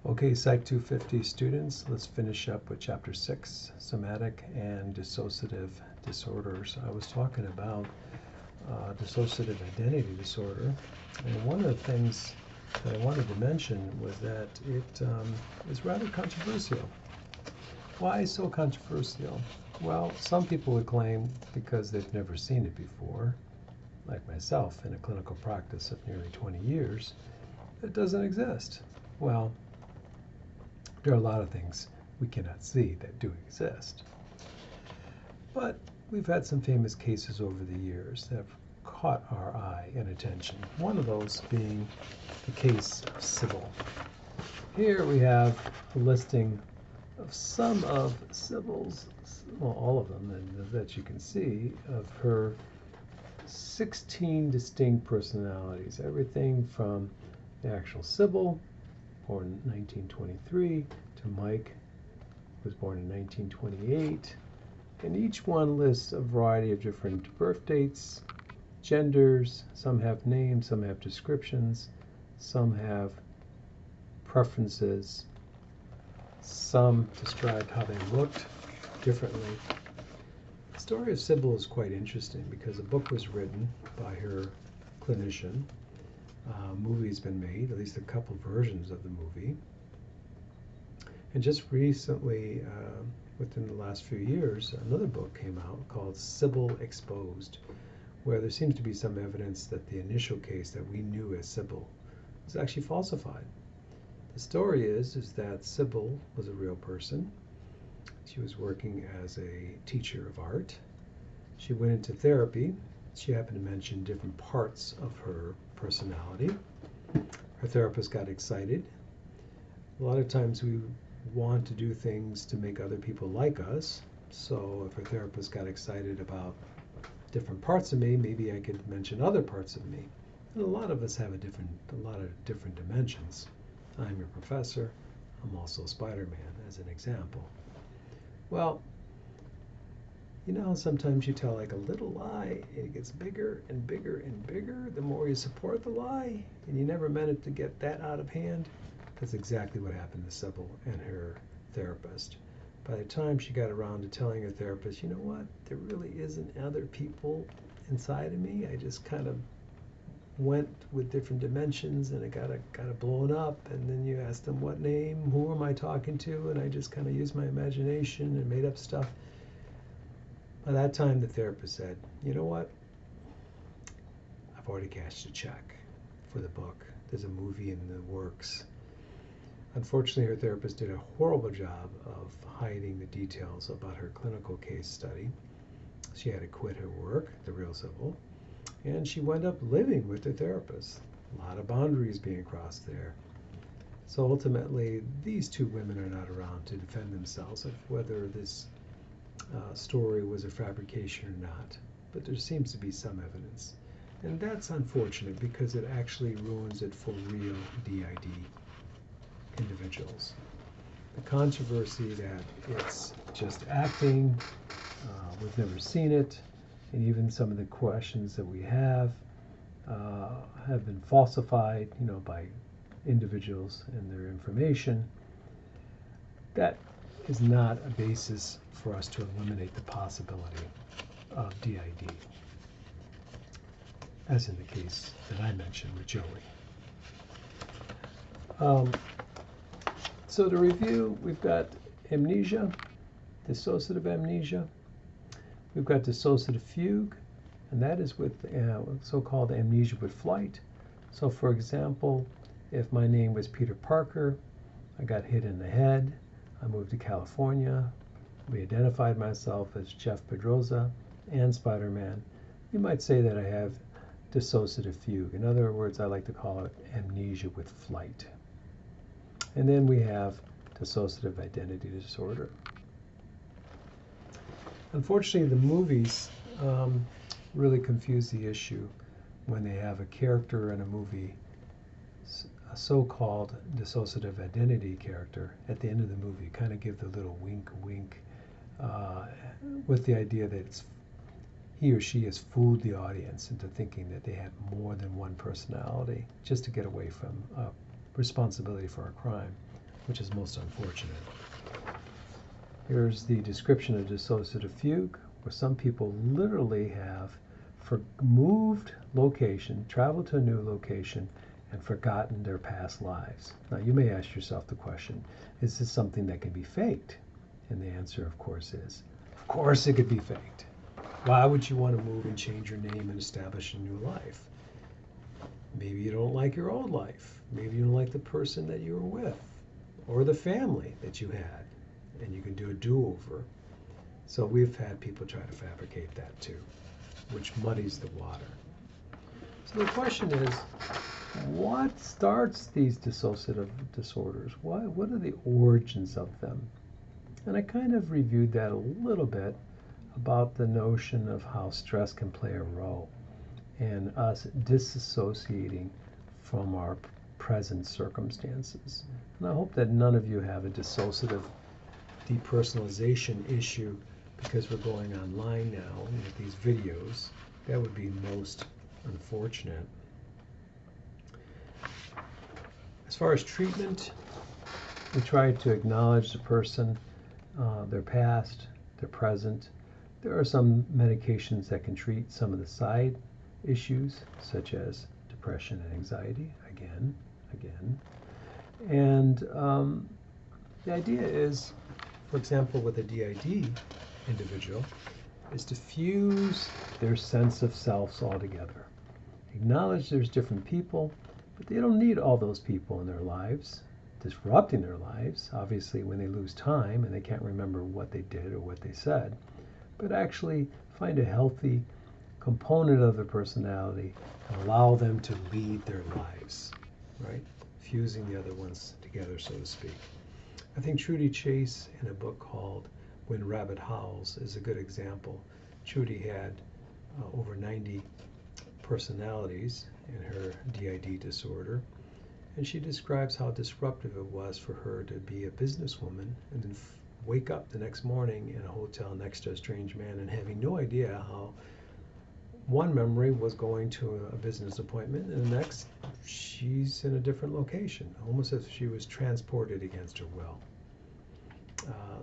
Okay, Psych250 students, let's finish up with Chapter 6, Somatic and Dissociative Disorders. I was talking about dissociative identity disorder, and one of the things that I wanted to mention was that it is rather controversial. Why so controversial? Well, some people would claim because they've never seen it before, like myself in a clinical practice of nearly 20 years, it doesn't exist. Well, there are a lot of things we cannot see that do exist. But we've had some famous cases over the years that have caught our eye and attention. One of those being the case of Sybil. Here we have a listing of some of Sybil's, well, all of them that you can see, of her 16 distinct personalities. Everything from the actual Sybil, born in 1923, to Mike, who was born in 1928. And each one lists a variety of different birth dates, genders. Some have names, some have descriptions, some have preferences, some describe how they looked differently. The story of Sybil is quite interesting because a book was written by her clinician. A movie's been made, at least a couple versions of the movie. And just recently, within the last few years, another book came out called Sybil Exposed, where there seems to be some evidence that the initial case that we knew as Sybil was actually falsified. The story is that Sybil was a real person. She was working as a teacher of art. She went into therapy. She happened to mention different parts of her personality. Her therapist got excited. A lot of times we want to do things to make other people like us. So if her therapist got excited about different parts of me, maybe I could mention other parts of me. And a lot of us have a lot of different dimensions. I'm your professor. I'm also Spider-Man, as an example. Well, you know how sometimes you tell like a little lie and it gets bigger and bigger and bigger the more you support the lie, and you never meant it to get that out of hand? That's exactly what happened to Sybil and her therapist. By the time she got around to telling her therapist, you know what, there really isn't other people inside of me. I just kind of went with different dimensions and it got blown up. And then you asked them what name, who am I talking to, and I just kind of used my imagination and made up stuff. By that time, the therapist said, you know what, I've already cashed a check for the book. There's a movie in the works. Unfortunately, her therapist did a horrible job of hiding the details about her clinical case study. She had to quit her work, the real Sybil, and she wound up living with her therapist. A lot of boundaries being crossed there. So ultimately, these two women are not around to defend themselves of whether this story was a fabrication or not. But there seems to be some evidence. And that's unfortunate because it actually ruins it for real DID individuals. The controversy that it's just acting, we've never seen it, and even some of the questions that we have been falsified, by individuals and their information. That is not a basis for us to eliminate the possibility of DID, as in the case that I mentioned with Joey. So to review, we've got amnesia, dissociative amnesia. We've got dissociative fugue, and that is with so-called amnesia with flight. So for example, if my name was Peter Parker, I got hit in the head, I moved to California, re-identified myself as Jeff Pedroza and Spider-Man, you might say that I have dissociative fugue. In other words, I like to call it amnesia with flight. And then we have dissociative identity disorder. Unfortunately, the movies really confuse the issue when they have a character in a movie, a so-called dissociative identity character, at the end of the movie, kind of give the little wink, wink, with the idea that he or she has fooled the audience into thinking that they have more than one personality just to get away from responsibility for a crime. which is most unfortunate. Here's the description of dissociative fugue, where some people literally have moved location, traveled to a new location, and forgotten their past lives. Now, you may ask yourself the question, is this something that can be faked? And the answer, of course, is, of course it could be faked. Why would you want to move and change your name and establish a new life? Maybe you don't like your old life. Maybe you don't like the person that you were with or the family that you had, and you can do a do-over. So we've had people try to fabricate that too, which muddies the water. So the question is, what starts these dissociative disorders? What are the origins of them? And I kind of reviewed that a little bit about the notion of how stress can play a role in us disassociating from our present circumstances. And I hope that none of you have a dissociative depersonalization issue because we're going online now with these videos. That would be most unfortunate. As far as treatment, we try to acknowledge the person, their past, their present. There are some medications that can treat some of the side issues, such as depression and anxiety, again. And the idea is, for example, with a DID individual, is to fuse their sense of selves altogether. Acknowledge there's different people, but they don't need all those people in their lives, disrupting their lives, obviously when they lose time and they can't remember what they did or what they said, but actually find a healthy component of their personality and allow them to lead their lives, right? Fusing the other ones together, so to speak. I think Trudy Chase, in a book called When Rabbit Howls, is a good example. Trudy had over 90 personalities in her DID disorder, and she describes how disruptive it was for her to be a businesswoman and then wake up the next morning in a hotel next to a strange man and having no idea how one memory was going to a business appointment and the next she's in a different location, almost as if she was transported against her will.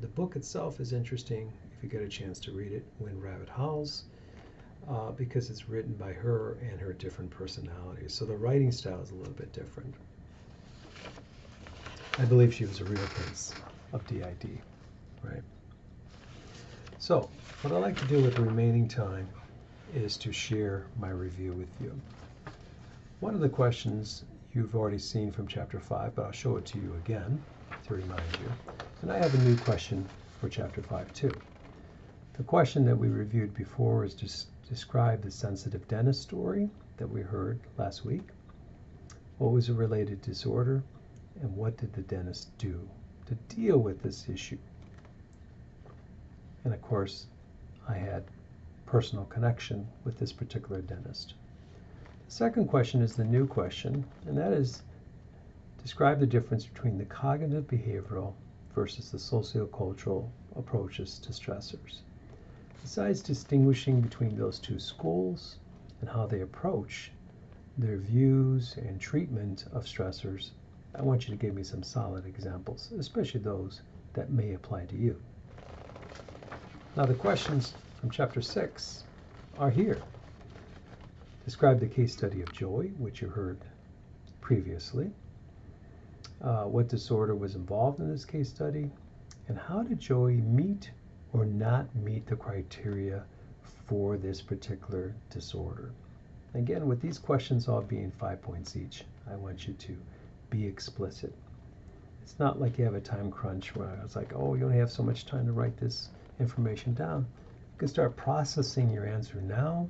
The book itself is interesting if you get a chance to read it, When Rabbit Howls, because it's written by her and her different personalities. So the writing style is a little bit different. I believe she was a real case of DID, right? So what I'd like to do with the remaining time is to share my review with you. One of the questions you've already seen from Chapter 5, but I'll show it to you again to remind you. And I have a new question for Chapter 5 too. The question that we reviewed before is to describe the sensitive dentist story that we heard last week. What was a related disorder, and what did the dentist do to deal with this issue? And of course, I had personal connection with this particular dentist. The second question is the new question, and that is describe the difference between the cognitive behavioral versus the sociocultural approaches to stressors. Besides distinguishing between those two schools and how they approach their views and treatment of stressors, I want you to give me some solid examples, especially those that may apply to you. Now the questions from Chapter 6 are here. Describe the case study of joy, which you heard previously. What disorder was involved in this case study, and how did joy meet or not meet the criteria for this particular disorder? Again, with these questions all being 5 points each, I want you to be explicit. It's not like you have a time crunch where it's like, oh, you only have so much time to write this information down. You can start processing your answer now,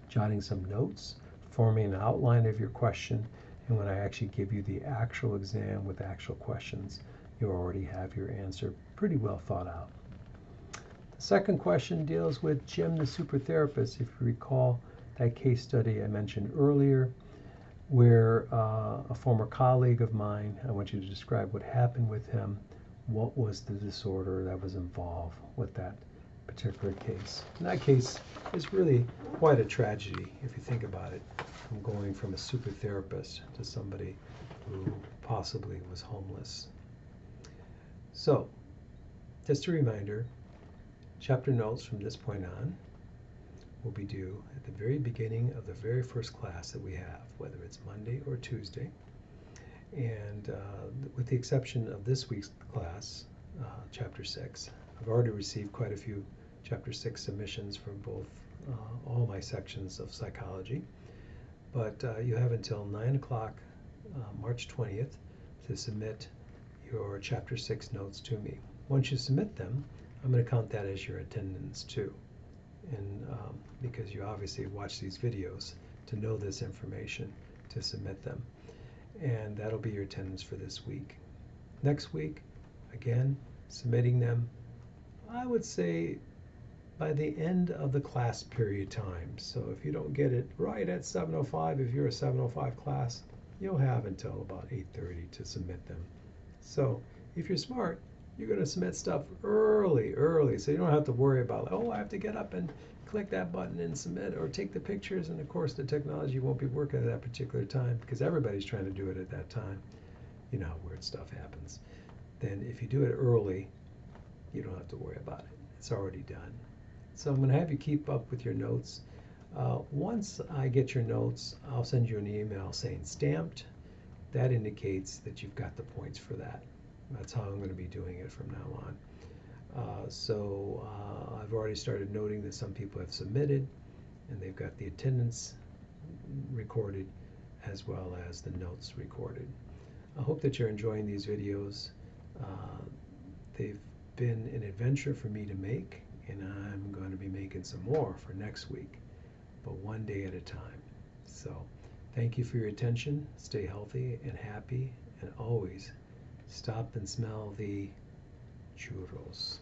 jotting some notes, forming an outline of your question, and when I actually give you the actual exam with actual questions, you already have your answer pretty well thought out. The second question deals with Jim the super therapist. If you recall that case study I mentioned earlier, where a former colleague of mine, I want you to describe what happened with him, what was the disorder that was involved with that particular case. And that case is really quite a tragedy if you think about it, from going from a super therapist to somebody who possibly was homeless. So, just a reminder, chapter notes from this point on will be due at the very beginning of the very first class that we have, whether it's Monday or Tuesday. And with the exception of this week's class, Chapter 6, I've already received quite a few Chapter 6 submissions from both all my sections of psychology. But you have until 9 o'clock, March 20th, to submit your Chapter 6 notes to me. Once you submit them, I'm going to count that as your attendance too. And because you obviously watch these videos to know this information, to submit them. And that'll be your attendance for this week. Next week, again, submitting them, I would say by the end of the class period time. So if you don't get it right at 7:05, if you're a 7:05 class, you'll have until about 8:30 to submit them. So if you're smart, you're going to submit stuff early, so you don't have to worry about, oh, I have to get up and click that button and submit or take the pictures. And of course, the technology won't be working at that particular time because everybody's trying to do it at that time. You know how weird stuff happens. Then if you do it early, you don't have to worry about it. It's already done. So I'm going to have you keep up with your notes. Once I get your notes, I'll send you an email saying stamped. That indicates that you've got the points for that. That's how I'm going to be doing it from now on. I've already started noting that some people have submitted and they've got the attendance recorded as well as the notes recorded. I hope that you're enjoying these videos. They've been an adventure for me to make, and I'm going to be making some more for next week, but one day at a time. So thank you for your attention. Stay healthy and happy, and always stop and smell the churros.